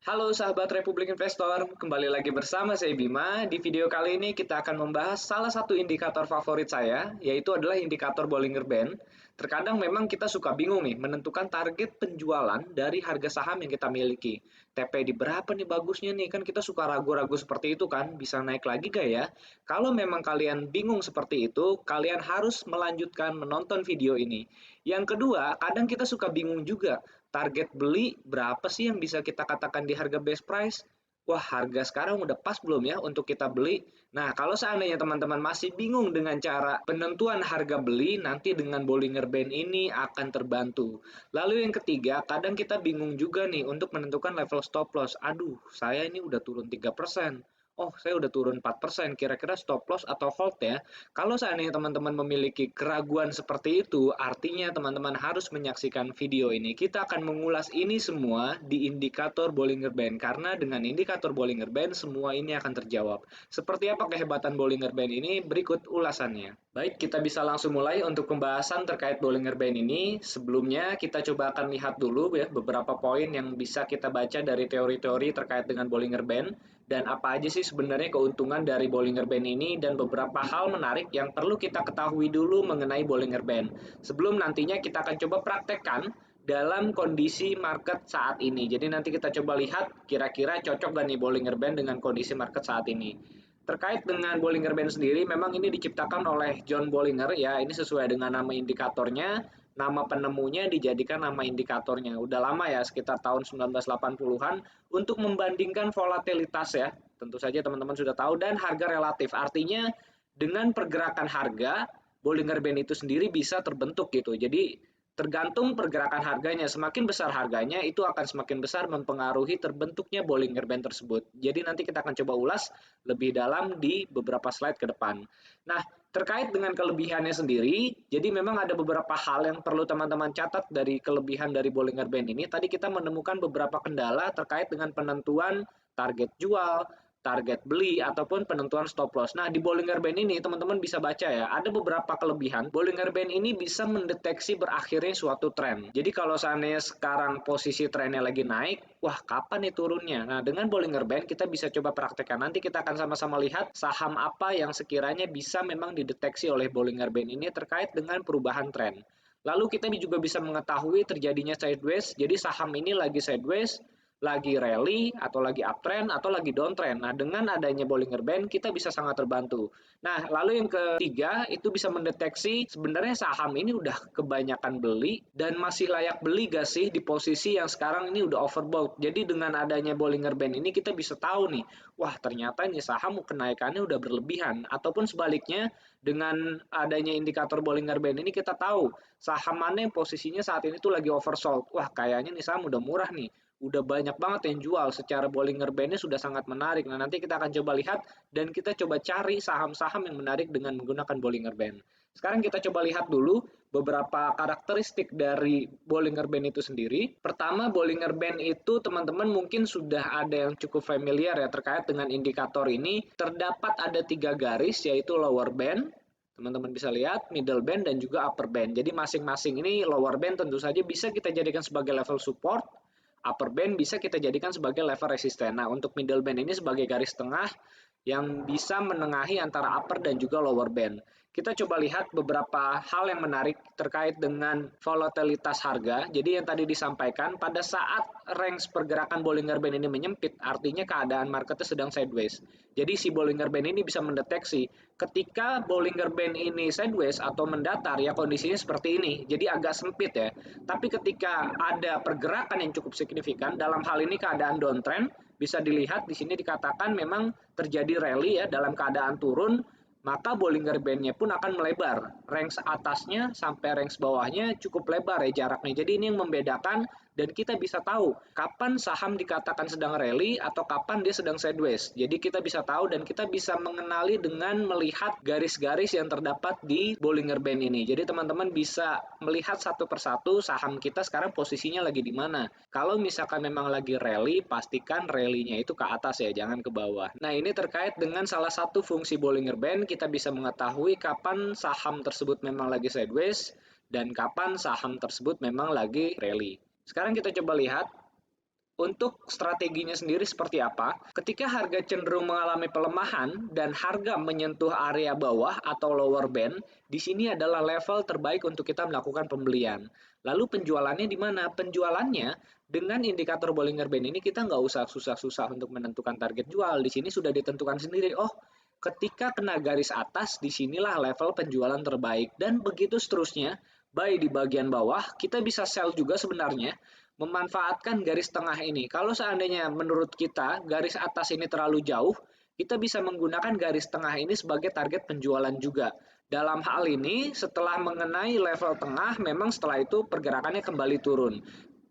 Halo sahabat Republik Investor, kembali lagi bersama saya Bima. Di video kali ini kita akan membahas salah satu indikator favorit saya, yaitu adalah indikator Bollinger Band. Terkadang memang kita suka bingung nih menentukan target penjualan dari harga saham yang kita miliki. TP di berapa nih bagusnya nih? Kan kita suka ragu-ragu seperti itu kan, bisa naik lagi gak ya? Kalau memang kalian bingung seperti itu, kalian harus melanjutkan menonton video ini. Yang kedua, kadang kita suka bingung juga target beli berapa sih yang bisa kita katakan di harga best price? Wah, harga sekarang udah pas belum ya untuk kita beli? Nah, kalau seandainya teman-teman masih bingung dengan cara penentuan harga beli, nanti dengan Bollinger Band ini akan terbantu. Lalu yang ketiga, kadang kita bingung juga nih untuk menentukan level stop loss. Aduh, saya ini udah turun 3%. Oh, saya udah turun 4%. Kira-kira stop loss atau hold ya? Kalau seandainya teman-teman memiliki keraguan seperti itu, artinya teman-teman harus menyaksikan video ini. Kita akan mengulas ini semua di indikator Bollinger Band, karena dengan indikator Bollinger Band semua ini akan terjawab. Seperti apa kehebatan Bollinger Band ini? Berikut ulasannya. Baik, kita bisa langsung mulai untuk pembahasan terkait Bollinger Band ini. Sebelumnya kita coba akan lihat dulu ya beberapa poin yang bisa kita baca dari teori-teori terkait dengan Bollinger Band dan apa aja sih sebenarnya keuntungan dari Bollinger Band ini dan beberapa hal menarik yang perlu kita ketahui dulu mengenai Bollinger Band. Sebelum nantinya kita akan coba praktekkan dalam kondisi market saat ini. Jadi nanti kita coba lihat kira-kira cocok gak nih Bollinger Band dengan kondisi market saat ini. Terkait dengan Bollinger Band sendiri, memang ini diciptakan oleh John Bollinger ya. Ini sesuai dengan nama indikatornya, nama penemunya dijadikan nama indikatornya. Udah lama ya, sekitar tahun 1980-an untuk membandingkan volatilitas ya. Tentu saja teman-teman sudah tahu dan harga relatif. Artinya dengan pergerakan harga, Bollinger Band itu sendiri bisa terbentuk gitu. Jadi tergantung pergerakan harganya, semakin besar harganya itu akan semakin besar mempengaruhi terbentuknya Bollinger Band tersebut. Jadi nanti kita akan coba ulas lebih dalam di beberapa slide ke depan. Nah, terkait dengan kelebihannya sendiri, jadi memang ada beberapa hal yang perlu teman-teman catat dari kelebihan dari Bollinger Band ini. Tadi kita menemukan beberapa kendala terkait dengan penentuan target jual, target beli ataupun penentuan stop loss. Nah, di Bollinger Band ini teman-teman bisa baca ya, ada beberapa kelebihan. Bollinger Band ini bisa mendeteksi berakhirnya suatu tren. Jadi kalau seandainya sekarang posisi trennya lagi naik, wah kapan nih turunnya? Nah, dengan Bollinger Band kita bisa coba praktekkan. Nanti kita akan sama-sama lihat saham apa yang sekiranya bisa memang dideteksi oleh Bollinger Band ini terkait dengan perubahan tren. Lalu kita juga bisa mengetahui terjadinya sideways. Jadi saham ini lagi sideways, lagi rally atau lagi uptrend atau lagi downtrend. Nah, dengan adanya Bollinger Band kita bisa sangat terbantu. Nah, lalu yang ketiga itu bisa mendeteksi sebenarnya saham ini udah kebanyakan beli dan masih layak beli gak sih di posisi yang sekarang ini udah overbought. Jadi dengan adanya Bollinger Band ini kita bisa tahu nih, wah ternyata ini saham kenaikannya udah berlebihan ataupun sebaliknya dengan adanya indikator Bollinger Band ini kita tahu saham mana yang posisinya saat ini tuh lagi oversold. Wah, kayaknya nih saham udah murah nih, udah banyak banget yang jual secara Bollinger Band-nya sudah sangat menarik. Nah, nanti kita akan coba lihat dan kita coba cari saham-saham yang menarik dengan menggunakan Bollinger Band. Sekarang kita coba lihat dulu beberapa karakteristik dari Bollinger Band itu sendiri. Pertama, Bollinger Band itu teman-teman mungkin sudah ada yang cukup familiar ya terkait dengan indikator ini. Terdapat ada 3 garis yaitu lower band, teman-teman bisa lihat middle band dan juga upper band. Jadi masing-masing ini lower band tentu saja bisa kita jadikan sebagai level support, upper band bisa kita jadikan sebagai level resisten. Nah, untuk middle band ini sebagai garis tengah yang bisa menengahi antara upper dan juga lower band. Kita coba lihat beberapa hal yang menarik terkait dengan volatilitas harga. Jadi yang tadi disampaikan, pada saat range pergerakan Bollinger Band ini menyempit, artinya keadaan marketnya sedang sideways. Jadi si Bollinger Band ini bisa mendeteksi ketika Bollinger Band ini sideways atau mendatar, ya kondisinya seperti ini. Jadi agak sempit ya. Tapi ketika ada pergerakan yang cukup signifikan, dalam hal ini keadaan downtrend, bisa dilihat di sini dikatakan memang terjadi rally ya dalam keadaan turun, maka Bollinger Band-nya pun akan melebar. Range atasnya sampai range bawahnya cukup lebar ya jaraknya. Jadi ini yang membedakan dan kita bisa tahu kapan saham dikatakan sedang rally atau kapan dia sedang sideways. Jadi kita bisa tahu dan kita bisa mengenali dengan melihat garis-garis yang terdapat di Bollinger Band ini. Jadi teman-teman bisa melihat satu persatu saham kita sekarang posisinya lagi di mana. Kalau misalkan memang lagi rally, pastikan rally-nya itu ke atas ya, jangan ke bawah. Nah, ini terkait dengan salah satu fungsi Bollinger Band, kita bisa mengetahui kapan saham tersebut memang lagi sideways dan kapan saham tersebut memang lagi rally. Sekarang kita coba lihat Untuk strateginya sendiri seperti apa? Ketika harga cenderung mengalami pelemahan dan harga menyentuh area bawah atau lower band, di sini adalah level terbaik untuk kita melakukan pembelian. Lalu penjualannya di mana? Penjualannya dengan indikator Bollinger Band ini kita nggak usah susah-susah untuk menentukan target jual. Di sini sudah ditentukan sendiri. Oh, ketika kena garis atas, disinilah level penjualan terbaik. Dan begitu seterusnya, buy di bagian bawah, kita bisa sell juga sebenarnya memanfaatkan garis tengah ini. Kalau seandainya menurut kita garis atas ini terlalu jauh, kita bisa menggunakan garis tengah ini sebagai target penjualan juga. Dalam hal ini, setelah mengenai level tengah, memang setelah itu pergerakannya kembali turun.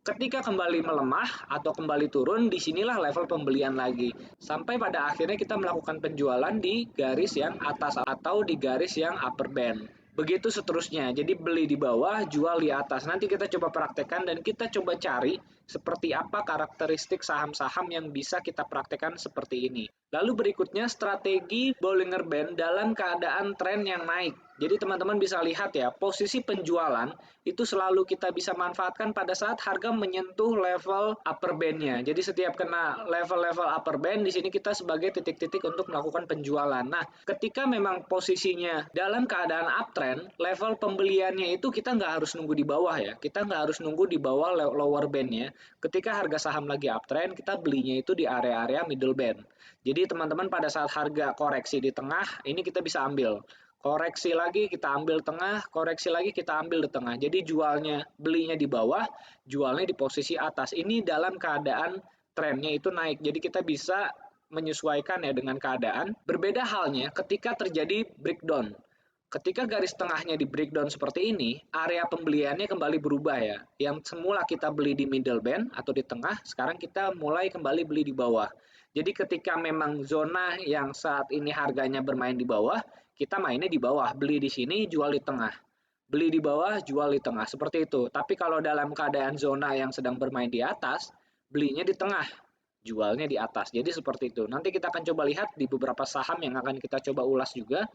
Ketika kembali melemah atau kembali turun, disinilah level pembelian lagi. Sampai pada akhirnya kita melakukan penjualan di garis yang atas atau di garis yang upper band. Begitu seterusnya. Jadi beli di bawah, jual di atas. Nanti kita coba praktekkan dan kita coba cari seperti apa karakteristik saham-saham yang bisa kita praktekkan seperti ini. Lalu berikutnya strategi Bollinger Band dalam keadaan tren yang naik. Jadi teman-teman bisa lihat ya, posisi penjualan itu selalu kita bisa manfaatkan pada saat harga menyentuh level upper band-nya. Jadi setiap kena level-level upper band, di sini kita sebagai titik-titik untuk melakukan penjualan. Nah, ketika memang posisinya dalam keadaan uptrend, level pembeliannya itu kita nggak harus nunggu di bawah ya. Kita nggak harus nunggu di bawah lower band-nya. Ketika harga saham lagi uptrend, kita belinya itu di area-area middle band. Jadi teman-teman pada saat harga koreksi di tengah, ini kita bisa ambil. Koreksi lagi kita ambil tengah, koreksi lagi kita ambil di tengah. Jadi jualnya, belinya di bawah, jualnya di posisi atas. Ini dalam keadaan trennya itu naik. Jadi kita bisa menyesuaikan ya dengan keadaan. Berbeda halnya ketika terjadi breakdown. Ketika garis tengahnya di breakdown seperti ini, area pembeliannya kembali berubah ya. Yang semula kita beli di middle band atau di tengah, sekarang kita mulai kembali beli di bawah. Jadi ketika memang zona yang saat ini harganya bermain di bawah, kita mainnya di bawah, beli di sini, jual di tengah. Beli di bawah, jual di tengah, seperti itu. Tapi kalau dalam keadaan zona yang sedang bermain di atas, belinya di tengah, jualnya di atas. Jadi seperti itu. Nanti kita akan coba lihat di beberapa saham yang akan kita coba ulas juga.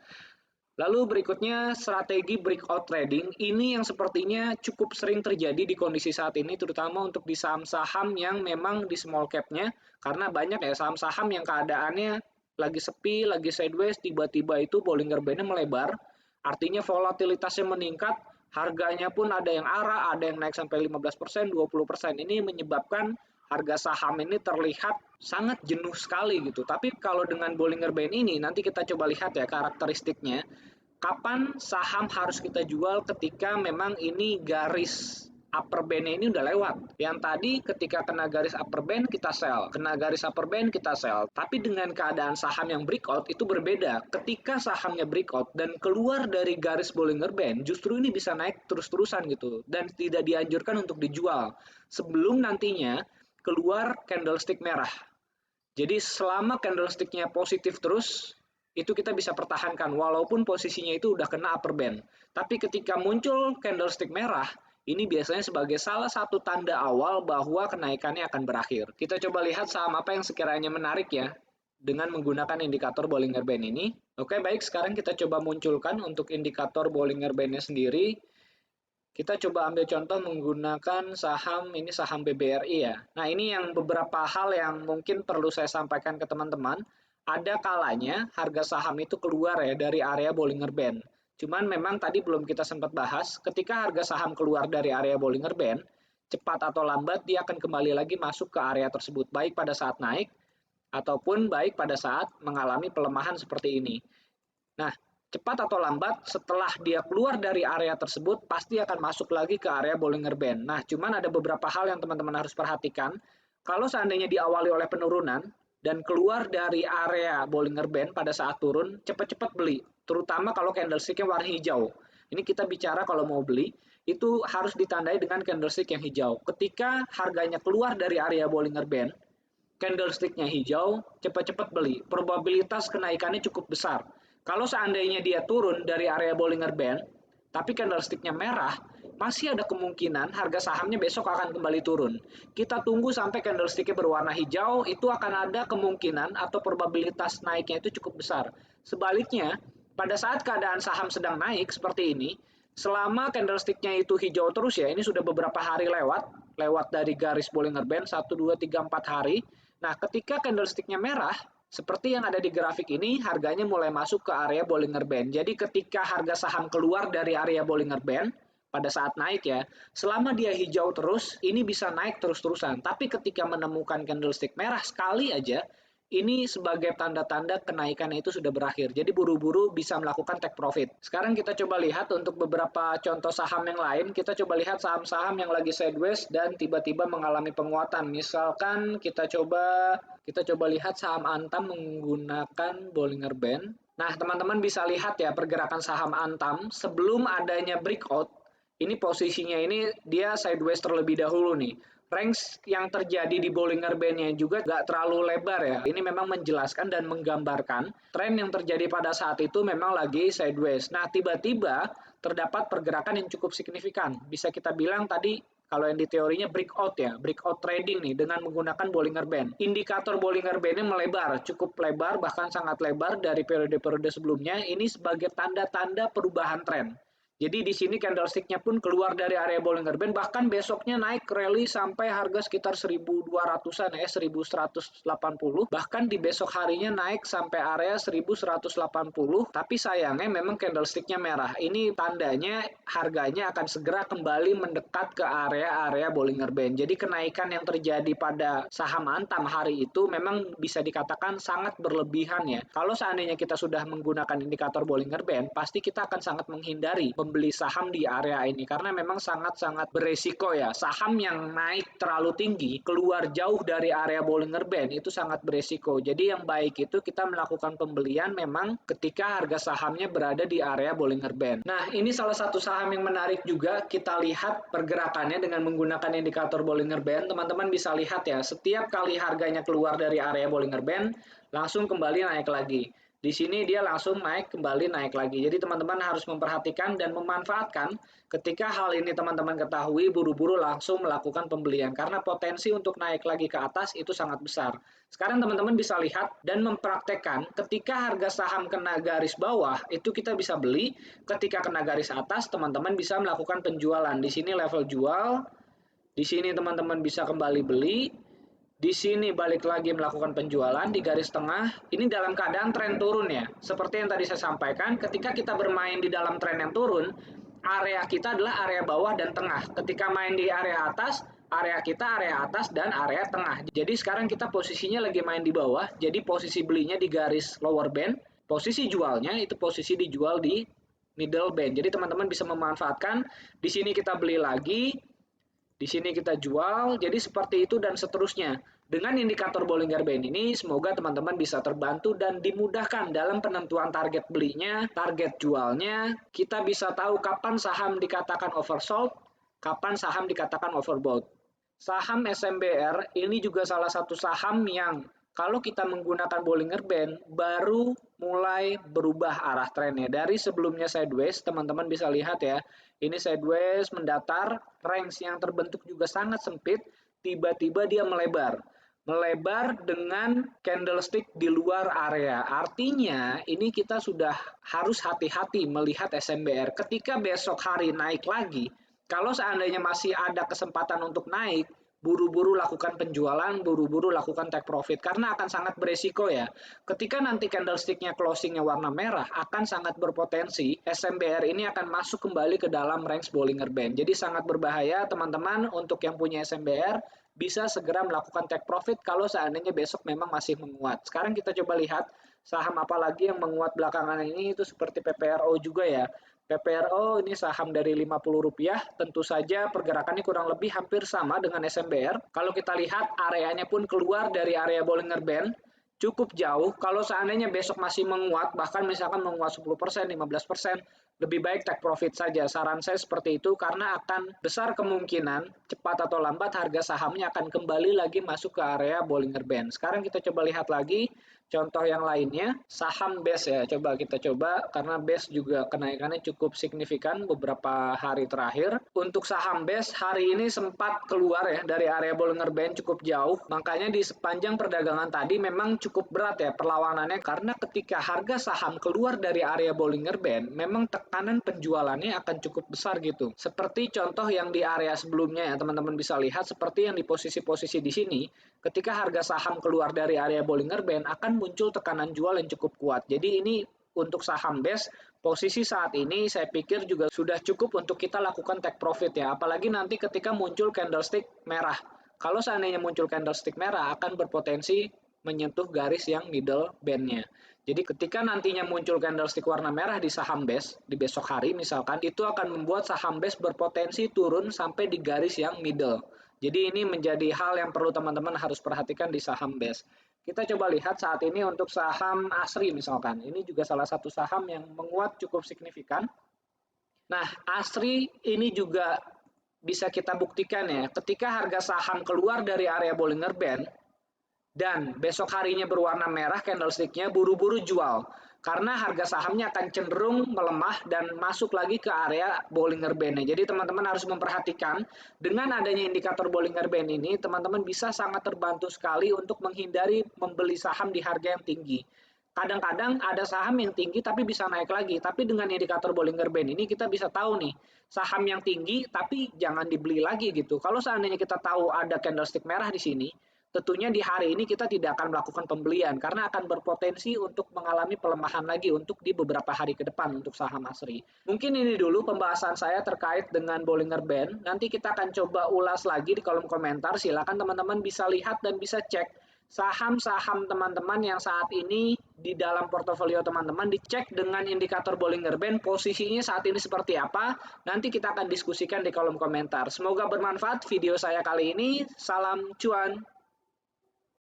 Lalu berikutnya strategi breakout trading. Ini yang sepertinya cukup sering terjadi di kondisi saat ini, terutama untuk di saham-saham yang memang di small cap-nya. Karena banyak ya saham-saham yang keadaannya lagi sepi, lagi sideways, tiba-tiba itu Bollinger Band-nya melebar. Artinya volatilitasnya meningkat, harganya pun ada yang arah, ada yang naik sampai 15%, 20%. Ini menyebabkan harga saham ini terlihat sangat jenuh sekali gitu. Tapi kalau dengan Bollinger Band ini, nanti kita coba lihat ya karakteristiknya. Kapan saham harus kita jual ketika memang ini garis upper band ini udah lewat. Yang tadi ketika kena garis upper band kita sell, kena garis upper band kita sell. Tapi dengan keadaan saham yang breakout itu berbeda. Ketika sahamnya breakout dan keluar dari garis Bollinger Band, justru ini bisa naik terus-terusan gitu dan tidak dianjurkan untuk dijual sebelum nantinya keluar candlestick merah. Jadi selama candlesticknya positif terus, itu kita bisa pertahankan walaupun posisinya itu udah kena upper band. Tapi ketika muncul candlestick merah, ini biasanya sebagai salah satu tanda awal bahwa kenaikannya akan berakhir. Kita coba lihat saham apa yang sekiranya menarik ya dengan menggunakan indikator Bollinger Band ini. Oke, baik, sekarang kita coba munculkan untuk indikator Bollinger Band-nya sendiri. Kita coba ambil contoh menggunakan saham, ini saham BBRI ya. Nah, ini yang beberapa hal yang mungkin perlu saya sampaikan ke teman-teman. Ada kalanya harga saham itu keluar ya dari area Bollinger Band. Cuman memang tadi belum kita sempat bahas, ketika harga saham keluar dari area Bollinger Band, cepat atau lambat dia akan kembali lagi masuk ke area tersebut, baik pada saat naik ataupun baik pada saat mengalami pelemahan seperti ini. Nah, cepat atau lambat setelah dia keluar dari area tersebut pasti akan masuk lagi ke area Bollinger Band. Nah, cuman ada beberapa hal yang teman-teman harus perhatikan. Kalau seandainya diawali oleh penurunan dan keluar dari area Bollinger Band pada saat turun, cepat-cepat beli. Terutama kalau candlestick-nya warna hijau. Ini kita bicara kalau mau beli, itu harus ditandai dengan candlestick yang hijau. Ketika harganya keluar dari area Bollinger Band, candlestick-nya hijau, cepat-cepat beli. Probabilitas kenaikannya cukup besar. Kalau seandainya dia turun dari area Bollinger Band, tapi candlestick-nya merah, masih ada kemungkinan harga sahamnya besok akan kembali turun. Kita tunggu sampai candlestick-nya berwarna hijau, itu akan ada kemungkinan atau probabilitas naiknya itu cukup besar. Sebaliknya, pada saat keadaan saham sedang naik seperti ini, selama candlestick-nya itu hijau terus ya, ini sudah beberapa hari lewat, lewat dari garis Bollinger Band 1, 2, 3, 4 hari. Nah, ketika candlestick-nya merah, seperti yang ada di grafik ini, harganya mulai masuk ke area Bollinger Band. Jadi ketika harga saham keluar dari area Bollinger Band, pada saat naik ya, selama dia hijau terus, ini bisa naik terus-terusan. Tapi ketika menemukan candlestick merah sekali aja, ini sebagai tanda-tanda kenaikan itu sudah berakhir. Jadi buru-buru bisa melakukan take profit. Sekarang kita coba lihat untuk beberapa contoh saham yang lain. Kita coba lihat saham-saham yang lagi sideways dan tiba-tiba mengalami penguatan. Misalkan kita coba lihat saham Antam menggunakan Bollinger Band. Nah, teman-teman bisa lihat ya pergerakan saham Antam sebelum adanya breakout. Ini posisinya ini dia sideways terlebih dahulu nih. Range yang terjadi di Bollinger Band-nya juga nggak terlalu lebar ya. Ini memang menjelaskan dan menggambarkan tren yang terjadi pada saat itu memang lagi sideways. Nah, tiba-tiba terdapat pergerakan yang cukup signifikan. Bisa kita bilang tadi kalau yang di teorinya breakout ya, breakout trading nih dengan menggunakan Bollinger Band. Indikator Bollinger Band-nya melebar, cukup lebar, bahkan sangat lebar dari periode-periode sebelumnya. Ini sebagai tanda-tanda perubahan tren. Jadi di sini candlestick-nya pun keluar dari area Bollinger Band, bahkan besoknya naik rally sampai harga sekitar 1.200-an ya, 1.180. Bahkan di besok harinya naik sampai area 1.180, tapi sayangnya memang candlestick-nya merah. Ini tandanya harganya akan segera kembali mendekat ke area-area Bollinger Band. Jadi kenaikan yang terjadi pada saham Antam hari itu memang bisa dikatakan sangat berlebihan ya. Kalau seandainya kita sudah menggunakan indikator Bollinger Band, pasti kita akan sangat menghindari membeli saham di area ini karena memang sangat-sangat beresiko ya. Saham yang naik terlalu tinggi keluar jauh dari area Bollinger Band itu sangat beresiko. Jadi yang baik itu kita melakukan pembelian memang ketika harga sahamnya berada di area Bollinger Band. Nah, ini salah satu saham yang menarik juga kita lihat pergerakannya dengan menggunakan indikator Bollinger Band. Teman-teman bisa lihat ya, setiap kali harganya keluar dari area Bollinger Band langsung kembali naik lagi. Di sini dia langsung kembali naik lagi. Jadi teman-teman harus memperhatikan dan memanfaatkan ketika hal ini teman-teman ketahui, buru-buru langsung melakukan pembelian. Karena potensi untuk naik lagi ke atas itu sangat besar. Sekarang teman-teman bisa lihat dan mempraktekkan ketika harga saham kena garis bawah, itu kita bisa beli. Ketika kena garis atas, teman-teman bisa melakukan penjualan. Di sini level jual, di sini teman-teman bisa kembali beli. Di sini balik lagi melakukan penjualan di garis tengah. Ini dalam keadaan tren turun ya. Seperti yang tadi saya sampaikan, ketika kita bermain di dalam tren yang turun, area kita adalah area bawah dan tengah. Ketika main di area atas, area kita area atas dan area tengah. Jadi sekarang kita posisinya lagi main di bawah. Jadi posisi belinya di garis lower band, posisi jualnya itu posisi dijual di middle band. Jadi teman-teman bisa memanfaatkan. Di sini kita beli lagi. Di sini kita jual, jadi seperti itu dan seterusnya. Dengan indikator Bollinger Band ini, semoga teman-teman bisa terbantu dan dimudahkan dalam penentuan target belinya, target jualnya. Kita bisa tahu kapan saham dikatakan oversold, kapan saham dikatakan overbought. Saham SMBR ini juga salah satu saham yang kalau kita menggunakan Bollinger Band baru mulai berubah arah trennya. Dari sebelumnya sideways, teman-teman bisa lihat ya, ini sideways mendatar, range yang terbentuk juga sangat sempit, tiba-tiba dia melebar. Melebar dengan candlestick di luar area. Artinya ini kita sudah harus hati-hati melihat SMBR. Ketika besok hari naik lagi, kalau seandainya masih ada kesempatan untuk naik, buru-buru lakukan penjualan, buru-buru lakukan take profit karena akan sangat beresiko ya. Ketika nanti candlestick-nya closing-nya warna merah, akan sangat berpotensi SMBR ini akan masuk kembali ke dalam range Bollinger Band. Jadi sangat berbahaya teman-teman untuk yang punya SMBR bisa segera melakukan take profit kalau seandainya besok memang masih menguat. Sekarang kita coba lihat saham apa lagi yang menguat belakangan ini, itu seperti PPRO juga ya. PPRO ini saham dari Rp50, tentu saja pergerakannya kurang lebih hampir sama dengan SMBR. Kalau kita lihat areanya pun keluar dari area Bollinger Band, cukup jauh. Kalau seandainya besok masih menguat, bahkan misalkan menguat 10%, 15%, lebih baik take profit saja. Saran saya seperti itu karena akan besar kemungkinan cepat atau lambat harga sahamnya akan kembali lagi masuk ke area Bollinger Band. Sekarang kita coba lihat lagi contoh yang lainnya, saham BES ya. Coba kita coba karena BES juga kenaikannya cukup signifikan beberapa hari terakhir. Untuk saham BES hari ini sempat keluar ya dari area Bollinger Band cukup jauh. Makanya di sepanjang perdagangan tadi memang cukup berat ya perlawanannya karena ketika harga saham keluar dari area Bollinger Band memang tekanan penjualannya akan cukup besar gitu. Seperti contoh yang di area sebelumnya ya, teman-teman bisa lihat seperti yang di posisi-posisi di sini, ketika harga saham keluar dari area Bollinger Band akan muncul tekanan jual yang cukup kuat. Jadi ini untuk saham base, posisi saat ini saya pikir juga sudah cukup untuk kita lakukan take profit ya. Apalagi nanti ketika muncul candlestick merah. Kalau seandainya muncul candlestick merah akan berpotensi menyentuh garis yang middle band-nya. Jadi ketika nantinya muncul candlestick warna merah di saham base, di besok hari misalkan, itu akan membuat saham base berpotensi turun sampai di garis yang middle. Jadi ini menjadi hal yang perlu teman-teman harus perhatikan di saham base. Kita coba lihat saat ini untuk saham ASRI misalkan. Ini juga salah satu saham yang menguat cukup signifikan. Nah, ASRI ini juga bisa kita buktikan ya, ketika harga saham keluar dari area Bollinger Band, dan besok harinya berwarna merah candlestick-nya, buru-buru jual karena harga sahamnya akan cenderung melemah dan masuk lagi ke area Bollinger Band-nya. Jadi teman-teman harus memperhatikan dengan adanya indikator Bollinger Band ini, teman-teman bisa sangat terbantu sekali untuk menghindari membeli saham di harga yang tinggi. Kadang-kadang ada saham yang tinggi tapi bisa naik lagi, tapi dengan indikator Bollinger Band ini kita bisa tahu nih saham yang tinggi tapi jangan dibeli lagi gitu. Kalau seandainya kita tahu ada candlestick merah di sini, tentunya di hari ini kita tidak akan melakukan pembelian karena akan berpotensi untuk mengalami pelemahan lagi untuk di beberapa hari ke depan untuk saham ASRI. Mungkin ini dulu pembahasan saya terkait dengan Bollinger Band. Nanti kita akan coba ulas lagi di kolom komentar. Silakan teman-teman bisa lihat dan bisa cek saham-saham teman-teman yang saat ini di dalam portofolio teman-teman, dicek dengan indikator Bollinger Band posisinya saat ini seperti apa. Nanti kita akan diskusikan di kolom komentar. Semoga bermanfaat video saya kali ini. Salam cuan.